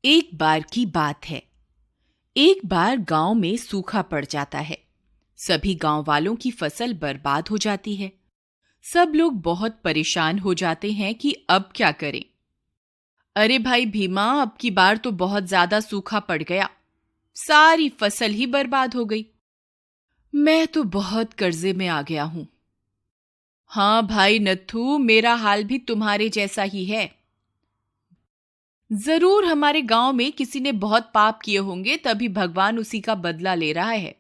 एक बार की बात है। एक बार गांव में सूखा पड़ जाता है। सभी गांव वालों की फसल बर्बाद हो जाती है। सब लोग बहुत परेशान हो जाते हैं कि अब क्या करें। अरे भाई भीमा, अब की बार तो बहुत ज्यादा सूखा पड़ गया। सारी फसल ही बर्बाद हो गई। मैं तो बहुत कर्जे में आ गया हूं। हाँ भाई नत्थू, मेरा हाल भी तुम्हारे जैसा ही है। जरूर हमारे गांव में किसी ने बहुत पाप किए होंगे, तभी भगवान उसी का बदला ले रहा है।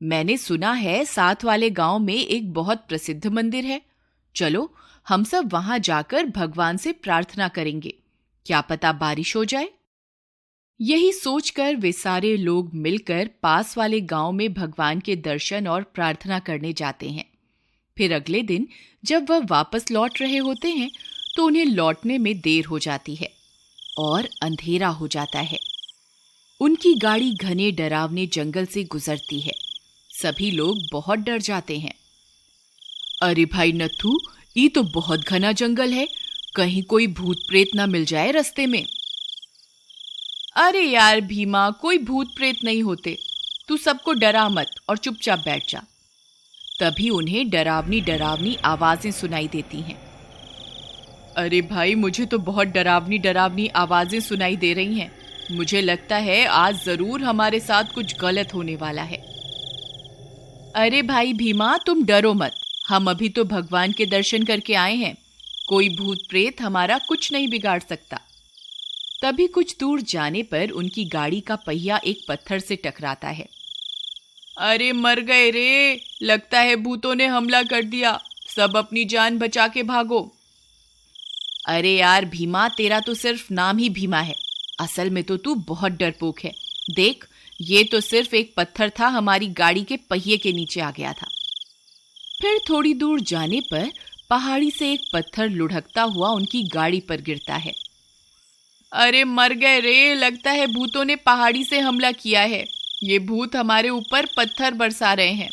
मैंने सुना है साथ वाले गांव में एक बहुत प्रसिद्ध मंदिर है। चलो हम सब वहां जाकर भगवान से प्रार्थना करेंगे। क्या पता बारिश हो जाए। यही सोचकर वे सारे लोग मिलकर पास वाले गांव में भगवान के दर्शन और प्रार्थना करने जाते हैं। फिर अगले दिन जब वह वापस लौट रहे होते हैं तो उन्हें लौटने में देर हो जाती है और अंधेरा हो जाता है। उनकी गाड़ी घने डरावने जंगल से गुजरती है। सभी लोग बहुत डर जाते हैं। अरे भाई नत्थू, ये तो बहुत घना जंगल है, कहीं कोई भूत प्रेत ना मिल जाए रास्ते में। अरे यार भीमा, कोई भूत प्रेत नहीं होते। तू सबको डरा मत और चुपचाप बैठ जा। तभी उन्हें डरावनी डरावनी आवाजें सुनाई देती हैं। अरे भाई, मुझे तो बहुत डरावनी डरावनी आवाजें सुनाई दे रही हैं। मुझे लगता है आज जरूर हमारे साथ कुछ गलत होने वाला है। अरे भाई भीमा, तुम डरो मत। हम अभी तो भगवान के दर्शन करके आए हैं। कोई भूत प्रेत हमारा कुछ नहीं बिगाड़ सकता। तभी कुछ दूर जाने पर उनकी गाड़ी का पहिया एक पत्थर से टकराता है। अरे मर गए रे, लगता है भूतों ने हमला कर दिया। सब अपनी जान बचा के भागो। अरे यार भीमा, तेरा तो सिर्फ नाम ही भीमा है। असल में तो तू बहुत डरपोक है। देख, ये तो सिर्फ एक पत्थर था, हमारी गाड़ी के पहिए के नीचे आ गया था। फिर थोड़ी दूर जाने पर पहाड़ी से एक पत्थर लुढ़कता हुआ उनकी गाड़ी पर गिरता है। अरे मर गए रे, लगता है भूतों ने पहाड़ी से हमला किया है। ये भूत हमारे ऊपर पत्थर बरसा रहे हैं।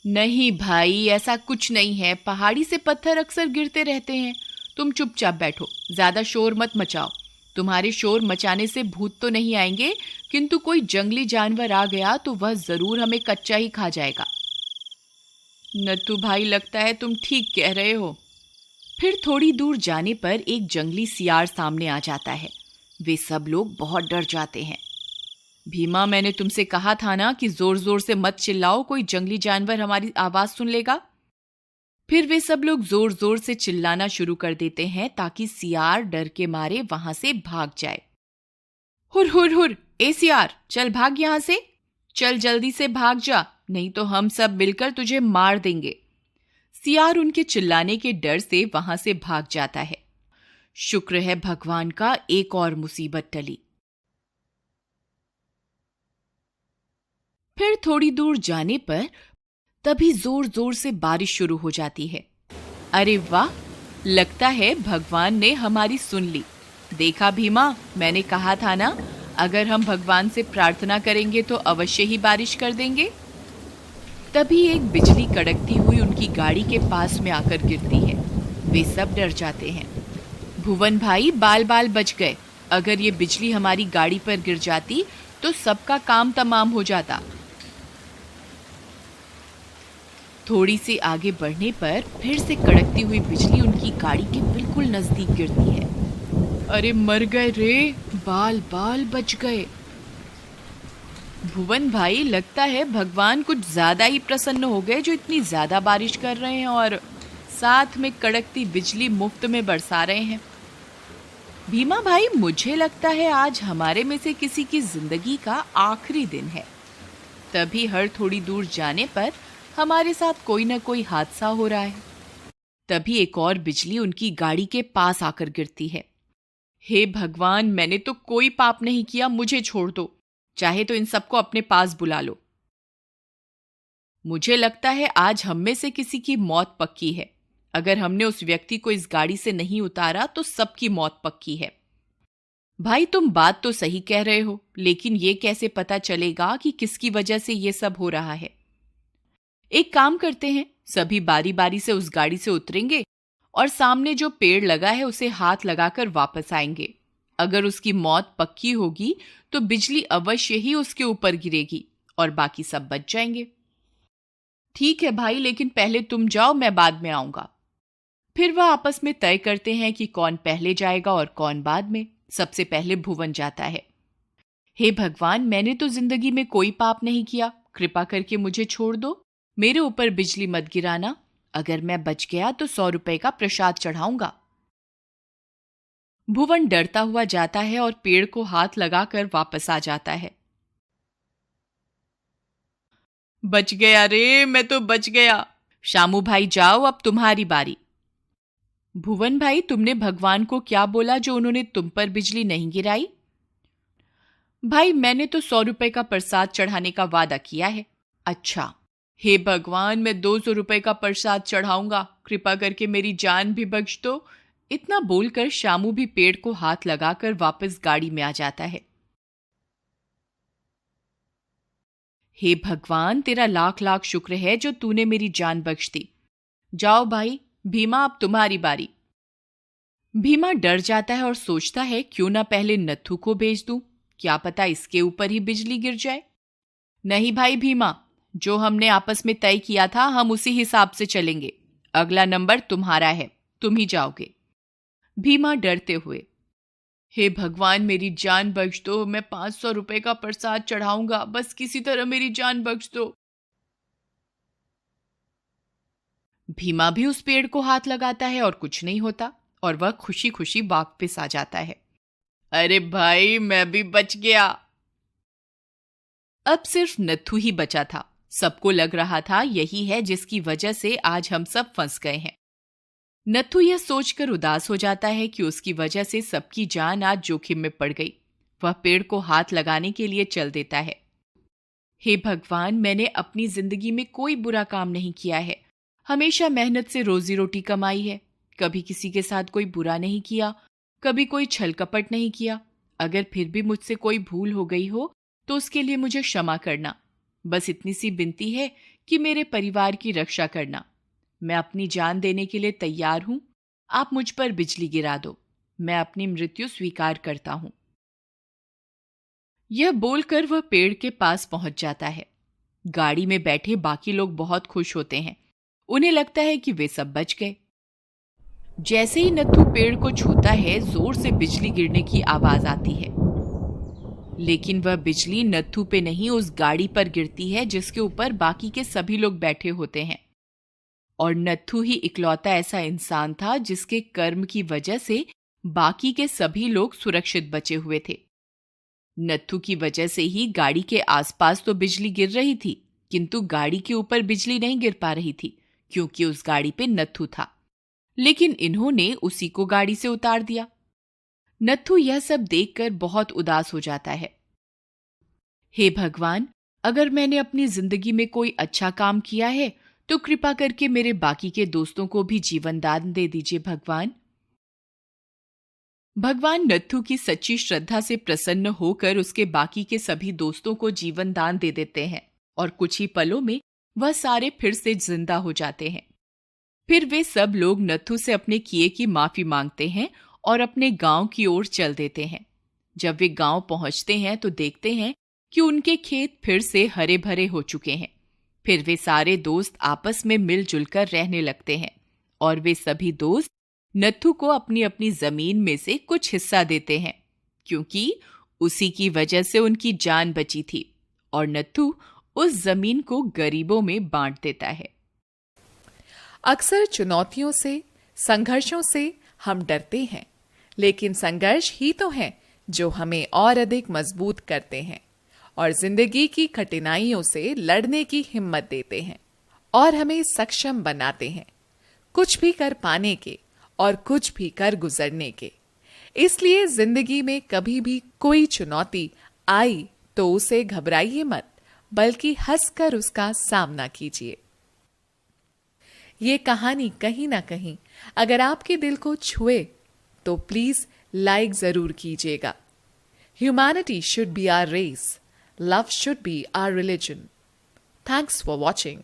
नहीं भाई, ऐसा कुछ नहीं है। पहाड़ी से पत्थर अक्सर गिरते रहते हैं। तुम चुपचाप बैठो, ज्यादा शोर मत मचाओ। तुम्हारे शोर मचाने से भूत तो नहीं आएंगे, किंतु कोई जंगली जानवर आ गया तो वह जरूर हमें कच्चा ही खा जाएगा। नत्थू भाई, लगता है तुम ठीक कह रहे हो। फिर थोड़ी दूर जाने पर एक जंगली सियार सामने आ जाता है। वे सब लोग बहुत डर जाते हैं। भीमा, मैंने तुमसे कहा था ना कि जोर जोर से मत चिल्लाओ, कोई जंगली जानवर हमारी आवाज सुन लेगा। फिर वे सब लोग जोर जोर से चिल्लाना शुरू कर देते हैं ताकि सियार डर के मारे वहां से भाग जाए। हुर हुर हुर, ए सियार, चल भाग यहां से। चल जल्दी से भाग जा, नहीं तो हम सब मिलकर तुझे मार देंगे। सियार उनके चिल्लाने के डर से वहां से भाग जाता है। शुक्र है भगवान का, एक और मुसीबत टली। फिर थोड़ी दूर जाने पर तभी जोर जोर से बारिश शुरू हो जाती है। अरे वाह, लगता है भगवान ने हमारी सुन ली। देखा भीमा, मैंने कहा था ना, अगर हम भगवान से प्रार्थना करेंगे तो अवश्य ही बारिश कर देंगे। तभी एक बिजली कड़कती हुई उनकी गाड़ी के पास में आकर गिरती है। वे सब डर जाते हैं। भुवन भाई, बाल बाल बच गए। अगर ये बिजली हमारी गाड़ी पर गिर जाती तो सबका काम तमाम हो जाता। थोड़ी सी आगे बढ़ने पर फिर से कड़कती हुई बिजली उनकी गाड़ी के बिल्कुल नजदीक गिरती है। अरे मर गए रे, बाल बाल बच गए। भुवन भाई, लगता है भगवान कुछ ज्यादा ही प्रसन्न हो गए जो इतनी ज्यादा बारिश कर रहे हैं और साथ में कड़कती बिजली मुफ्त में बरसा रहे हैं। भीमा भाई, मुझे लगता है आज हमारे में से किसी की जिंदगी का आखिरी दिन है। तभी हर थोड़ी दूर जाने पर हमारे साथ कोई ना कोई हादसा हो रहा है। तभी एक और बिजली उनकी गाड़ी के पास आकर गिरती है। हे भगवान, मैंने तो कोई पाप नहीं किया, मुझे छोड़ दो। चाहे तो इन सबको अपने पास बुला लो। मुझे लगता है आज हम में से किसी की मौत पक्की है। अगर हमने उस व्यक्ति को इस गाड़ी से नहीं उतारा तो सबकी मौत पक्की है। भाई, तुम बात तो सही कह रहे हो, लेकिन ये कैसे पता चलेगा कि किसकी वजह से ये सब हो रहा है। एक काम करते हैं, सभी बारी बारी से उस गाड़ी से उतरेंगे और सामने जो पेड़ लगा है उसे हाथ लगाकर वापस आएंगे। अगर उसकी मौत पक्की होगी तो बिजली अवश्य ही उसके ऊपर गिरेगी और बाकी सब बच जाएंगे। ठीक है भाई, लेकिन पहले तुम जाओ, मैं बाद में आऊंगा। फिर वह आपस में तय करते हैं कि कौन पहले जाएगा और कौन बाद में। सबसे पहले भुवन जाता है। हे भगवान, मैंने तो जिंदगी में कोई पाप नहीं किया, कृपा करके मुझे छोड़ दो, मेरे ऊपर बिजली मत गिराना। अगर मैं बच गया तो 100 रुपए का प्रसाद चढ़ाऊंगा। भुवन डरता हुआ जाता है और पेड़ को हाथ लगाकर वापस आ जाता है। बच गया रे, मैं तो बच गया। शामू भाई जाओ, अब तुम्हारी बारी। भुवन भाई, तुमने भगवान को क्या बोला जो उन्होंने तुम पर बिजली नहीं गिराई? भाई, मैंने तो 100 रुपए का प्रसाद चढ़ाने का वादा किया है। अच्छा, हे भगवान, मैं 200 रुपए का प्रसाद चढ़ाऊंगा, कृपा करके मेरी जान भी बख्श दो। इतना बोलकर शामू भी पेड़ को हाथ लगाकर वापस गाड़ी में आ जाता है। हे भगवान, तेरा लाख लाख शुक्र है जो तूने मेरी जान बख्श दी। जाओ भाई, भीमा अब तुम्हारी बारी। भीमा डर जाता है और सोचता है क्यों ना पहले नत्थू को भेज दूं, क्या पता इसके ऊपर ही बिजली गिर जाए। नहीं भाई भीमा, जो हमने आपस में तय किया था हम उसी हिसाब से चलेंगे। अगला नंबर तुम्हारा है, तुम ही जाओगे। भीमा डरते हुए, हे भगवान मेरी जान बख्श दो, मैं 500 रुपए का प्रसाद चढ़ाऊंगा, बस किसी तरह मेरी जान बख्श दो। भीमा भी उस पेड़ को हाथ लगाता है और कुछ नहीं होता और वह खुशी खुशी वापस आ जाता है। अरे भाई, मैं भी बच गया। अब सिर्फ नत्थू ही बचा था। सबको लग रहा था यही है जिसकी वजह से आज हम सब फंस गए हैं। नत्थू यह सोचकर उदास हो जाता है कि उसकी वजह से सबकी जान आज जोखिम में पड़ गई। वह पेड़ को हाथ लगाने के लिए चल देता है। हे भगवान, मैंने अपनी जिंदगी में कोई बुरा काम नहीं किया है, हमेशा मेहनत से रोजी रोटी कमाई है, कभी किसी के साथ कोई बुरा नहीं किया, कभी कोई छल कपट नहीं किया। अगर फिर भी मुझसे कोई भूल हो गई हो तो उसके लिए मुझे क्षमा करना। बस इतनी सी विनती है कि मेरे परिवार की रक्षा करना। मैं अपनी जान देने के लिए तैयार हूं, आप मुझ पर बिजली गिरा दो, मैं अपनी मृत्यु स्वीकार करता हूं। यह बोलकर वह पेड़ के पास पहुंच जाता है। गाड़ी में बैठे बाकी लोग बहुत खुश होते हैं, उन्हें लगता है कि वे सब बच गए। जैसे ही नत्थू पेड़ को छूता है, जोर से बिजली गिरने की आवाज आती है, लेकिन वह बिजली नत्थू पे नहीं उस गाड़ी पर गिरती है जिसके ऊपर बाकी के सभी लोग बैठे होते हैं। और नत्थू ही इकलौता ऐसा इंसान था जिसके कर्म की वजह से बाकी के सभी लोग सुरक्षित बचे हुए थे। नत्थू की वजह से ही गाड़ी के आसपास तो बिजली गिर रही थी, किंतु गाड़ी के ऊपर बिजली नहीं गिर पा रही थी क्योंकि उस गाड़ी पे नत्थू था। लेकिन इन्होंने उसी को गाड़ी से उतार दिया। नत्थू यह सब देखकर बहुत उदास हो जाता है। हे भगवान, अगर मैंने अपनी जिंदगी में कोई अच्छा काम किया है तो कृपा करके मेरे बाकी के दोस्तों को भी जीवन दान दे दीजिए भगवान। भगवान नत्थू की सच्ची श्रद्धा से प्रसन्न होकर उसके बाकी के सभी दोस्तों को जीवन दान दे देते हैं और कुछ ही पलों में वह सारे फिर से जिंदा हो जाते हैं। फिर वे सब लोग नत्थू से अपने किए की माफी मांगते हैं और अपने गांव की ओर चल देते हैं। जब वे गांव पहुंचते हैं तो देखते हैं कि उनके खेत फिर से हरे भरे हो चुके हैं। फिर वे सारे दोस्त आपस में मिलजुल कर रहने लगते हैं और वे सभी दोस्त नत्थू को अपनी अपनी जमीन में से कुछ हिस्सा देते हैं क्योंकि उसी की वजह से उनकी जान बची थी और नत्थू उस जमीन को गरीबों में बांट देता है। अक्सर चुनौतियों से, संघर्षों से हम डरते हैं, लेकिन संघर्ष ही तो हैं जो हमें और अधिक मजबूत करते हैं और जिंदगी की कठिनाइयों से लड़ने की हिम्मत देते हैं और हमें सक्षम बनाते हैं, कुछ भी कर पाने के और कुछ भी कर गुजरने के। इसलिए जिंदगी में कभी भी कोई चुनौती आई तो उसे घबराइए मत, बल्कि हंसकर उसका सामना कीजिए। ये कहानी कहीं ना कहीं अगर आपके दिल को छुए तो प्लीज लाइक जरूर कीजिएगा। Humanity should be our race, love should be our religion. Thanks for watching.